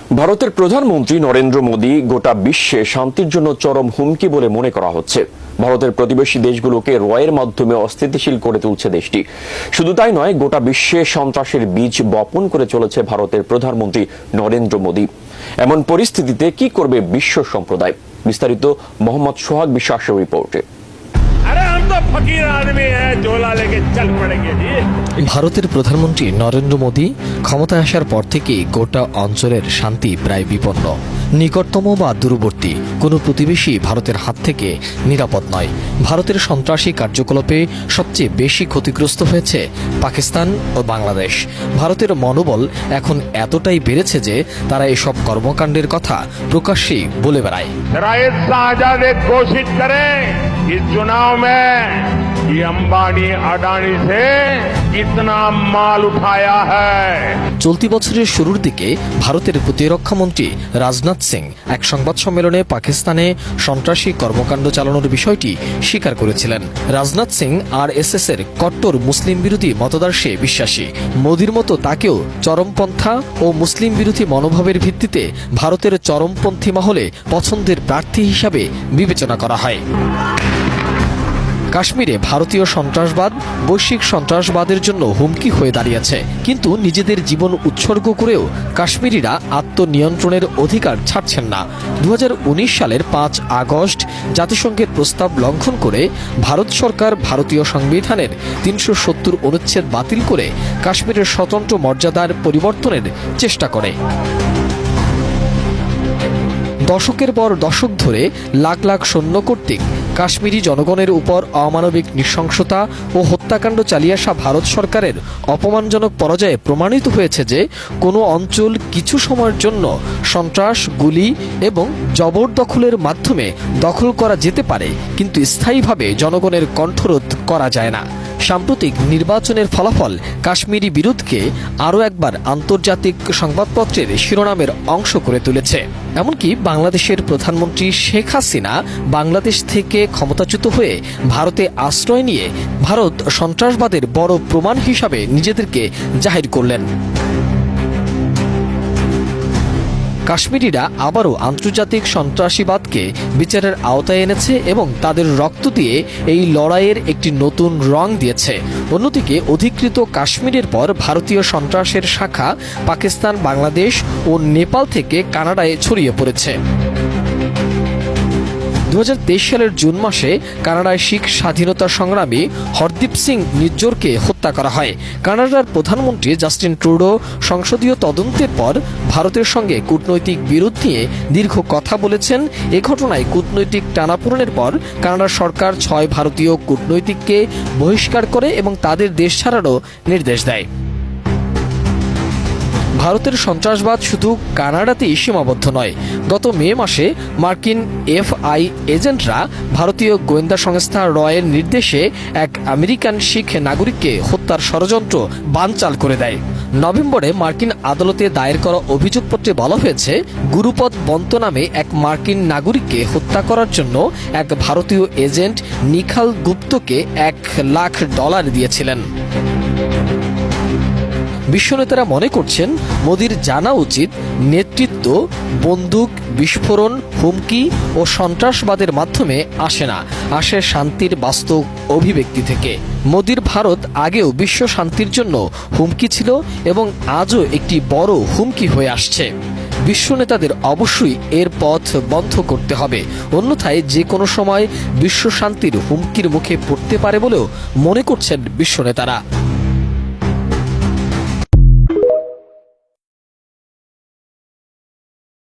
ভারতের প্রধানমন্ত্রী নরেন্দ্র মোদী গোটা বিশ্বে শান্তির জন্য চরম হুমকি বলে মনে করা হচ্ছে। ভারতের প্রতিবেশী দেশগুলোকে রয়ের মাধ্যমে অস্থিতিশীল করে তুলছে দেশটি। শুধু তাই নয়, গোটা বিশ্বে সন্ত্রাসের বীজ বপন করে চলেছে ভারতের প্রধানমন্ত্রী নরেন্দ্র মোদী। এমন পরিস্থিতিতে কি করবে বিশ্ব সম্প্রদায়? বিস্তারিত মোহাম্মদ সোহাগ বিশ্বাসের রিপোর্টে। ভারতের প্রধানমন্ত্রী নরেন্দ্র মোদী ক্ষমতায় আসার পর থেকেই গোটা অঞ্চলের শান্তি প্রায় বিপন্ন। নিকটতম বা দূরবর্তী কোনো প্রতিবেশী ভারতের হাত থেকে নিরাপদ নয়। ভারতের সন্ত্রাসী কার্যকলাপে সবচেয়ে বেশি ক্ষতিগ্রস্ত হয়েছে পাকিস্তান ও বাংলাদেশ। ভারতের মনোবল এখন এতটাই বেড়েছে যে তারা এসব কর্মকাণ্ডের কথা প্রকাশ্যেই বলে বেড়ায়। इस चुनाव में ये अंबानी अडानी से कितना माल उठाया है। চলতি বছরের শুরুর দিকে ভারতের প্রতিরক্ষা মন্ত্রী রাজনাথ সিং এক সংবাদ সম্মেলনে পাকিস্তানে সন্ত্রাসী কর্মকাণ্ড চালানোর বিষয়টি স্বীকার করেছিলেন। রাজনাথ সিং আরএসএস এর কট্টর মুসলিম বিরোধী মতাদর্শে বিশ্বাসী। মোদির মতো তাকেও চরমপন্থা ও মুসলিম বিরোধী মনোভাবের ভিত্তিতে ভারতের চরমপন্থী মহলে পছন্দের প্রার্থী হিসাবে বিবেচনা করা হয়। কাশ্মীরে ভারতীয় সন্ত্রাসবাদ বৈশ্বিক সন্ত্রাসবাদের জন্য হুমকি হয়ে দাঁড়িয়েছে, কিন্তু নিজেদের জীবন উৎসর্গ করেও কাশ্মীরিরা আত্মনিয়ন্ত্রণের অধিকার ছাড়ছেন না। 2019 সালের 5 আগস্ট জাতিসংঘের প্রস্তাব লঙ্ঘন করে ভারত সরকার ভারতীয় সংবিধানের 370 অনুচ্ছেদ বাতিল করে কাশ্মীরের স্বতন্ত্র মর্যাদার পরিবর্তনের চেষ্টা করে। দশকের পর দশক ধরে লাখ লাখ সৈন্য কর্তৃক কাশ্মীরি জনগণের উপর অমানবিক নৃশংসতা ও হত্যাকাণ্ড চালিয়ে আসা ভারত সরকারের অপমানজনক পরাজয়ে প্রমাণিত হয়েছে যে কোনো অঞ্চল কিছু সময়ের জন্য সন্ত্রাস, গুলি এবং জবরদখলের মাধ্যমে দখল করা যেতে পারে, কিন্তু স্থায়ীভাবে জনগণের কণ্ঠরোধ করা যায় না। সাম্প্রতিক নির্বাচনের ফলাফল কাশ্মীরি বিরোধকে আরও একবার আন্তর্জাতিক সংবাদপত্রের শিরোনামের অংশ করে তুলেছে। এমনকি বাংলাদেশের প্রধানমন্ত্রী শেখ হাসিনা বাংলাদেশ থেকে ক্ষমতাচ্যুত হয়ে ভারতে আশ্রয় নিয়ে ভারত সন্ত্রাসবাদের বড় প্রমাণ হিসাবে নিজেদেরকে জাহির করলেন। কাশ্মীরিরা আবারও আন্তর্জাতিক সন্ত্রাসীবাদকে বিচারের আওতায় এনেছে এবং তাদের রক্ত দিয়ে এই লড়াইয়ের একটি নতুন রং দিয়েছে। অন্যদিকে অধিকৃত কাশ্মীরের পর ভারতীয় সন্ত্রাসের শাখা পাকিস্তান, বাংলাদেশ ও নেপাল থেকে কানাডায় ছড়িয়ে পড়েছে। 2023 সালের জুন মাসে কানাডায় শিখ স্বাধীনতা সংগ্রামী হরদীপ সিং নিজ্জরকে হত্যা করা হয়। কানাডার প্রধানমন্ত্রী জাস্টিন ট্রুডো সংসদীয় তদন্তের পর ভারতের সঙ্গে কূটনৈতিক বিরোধ নিয়ে দীর্ঘ কথা বলেছেন। এ ঘটনায় কূটনৈতিক টানাপোড়েনের পর কানাডার সরকার 6 ভারতীয় কূটনৈতিককে বহিষ্কার করে এবং তাদের দেশ ছাড়ারও নির্দেশ দেয়। ভারতের সন্ত্রাসবাদ শুধু কানাডাতেই সীমাবদ্ধ নয়। গত মে মাসে মার্কিন এফআই এজেন্টরা ভারতীয় গোয়েন্দা সংস্থা রয়ের নির্দেশে এক আমেরিকান শিখ নাগরিককে হত্যার ষড়যন্ত্র বানচাল করে দেয়। নভেম্বরে মার্কিন আদালতে দায়ের করা অভিযোগপত্রে বলা হয়েছে, গুরুপদ বন্ত নামে এক মার্কিন নাগরিককে হত্যা করার জন্য এক ভারতীয় এজেন্ট নিখাল গুপ্তকে $1,00,000 দিয়েছিলেন। বিশ্বনেতারা মনে করছেন মোদির জানা উচিত নেতৃত্ব বন্দুক, বিস্ফোরণ, হুমকি ও সন্ত্রাসবাদের মাধ্যমে আসে না, আসে শান্তির বাস্তব অভিব্যক্তি থেকে। মোদির ভারত আগেও বিশ্ব শান্তির জন্য হুমকি ছিল এবং আজও একটি বড় হুমকি হয়ে আসছে। বিশ্ব নেতাদের অবশ্যই এর পথ বন্ধ করতে হবে, অন্যথায় যে কোনো সময় বিশ্ব শান্তির হুমকির মুখে পড়তে পারে বলেও মনে করছেন বিশ্ব নেতারা।